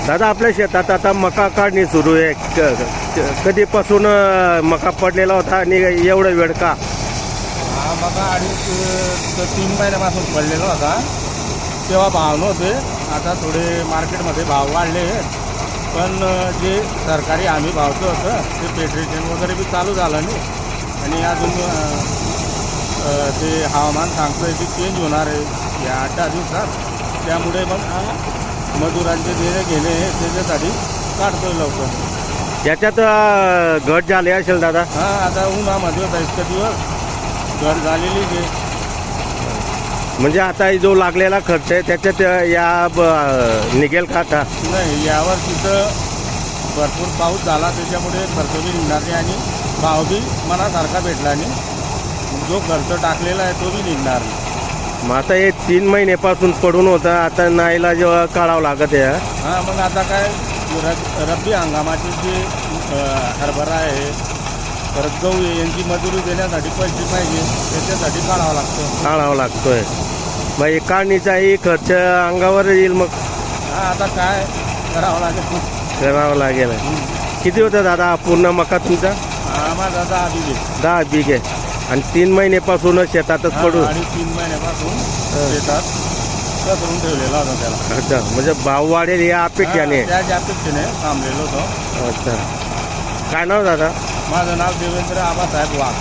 दादा आपल्या शेतात आता मका काढणी सुरू आहे. कधीपासून मका पडलेला होता आणि एवढा वेळ का? हा मका 2.5 ते 3 महिन्यापासून पडलेला होता. तेव्हा भाव नव्हते. आता थोडे मार्केटमध्ये भाव वाढले. पण जे सरकारी हमी भावचं होतं ते पेट्रोलियम वगैरे बी चालू झालं नाही. आणि अजून ते हवामान सांगतंय की चेंज होणार आहे या 8 दिवसात. त्यामुळे मग मजुरांचे देणे घेणे त्याच्यासाठी काढतोय लवकर. याच्यात घट झाली असेल दादा? हां, आता उन्हामध्ये होता इतके दिवस घट झालेली आहे. म्हणजे आता जो लागलेला खर्च आहे त्याच्यात निघेल का आता? नाही, यावर तिथं भरपूर पाऊस झाला त्याच्यामुळे खर्च बी निघणार नाही आणि भाव बी मनासारखा भेटला नाही. जो खर्च टाकलेला आहे तो बी निघणार नाही. मग आता हे 3 महिन्यापासून पडून होतं, आता नाहीला जेव्हा काढावं लागत आहे. हां, मग आता काय रब्बी हंगामाचे जे हरभरा आहे परत गहू आहे यांची मजुरी देण्यासाठी पैसे पाहिजे, त्याच्यासाठी काढावं लागतोय. मग हे काढणीचाही खर्च अंगावर येईल. मग आता काय करावं लागेल. किती होतं दादा पूर्ण मका तुमचा? माझा 10 बिघे. 10 बिघे. आणि 3 महिन्यापासून शेतातच पडून? आणि 3 महिन्यापासून शेतात करून ठेवलेला होता त्याला. अच्छा, म्हणजे भाव वाढेल या अपेक्षाने? त्याच्या अपेक्षेने थांबलेलो होतो. अच्छा, काय नाव दादा? माझं नाव देवेंद्र आबासाहेब वाघ.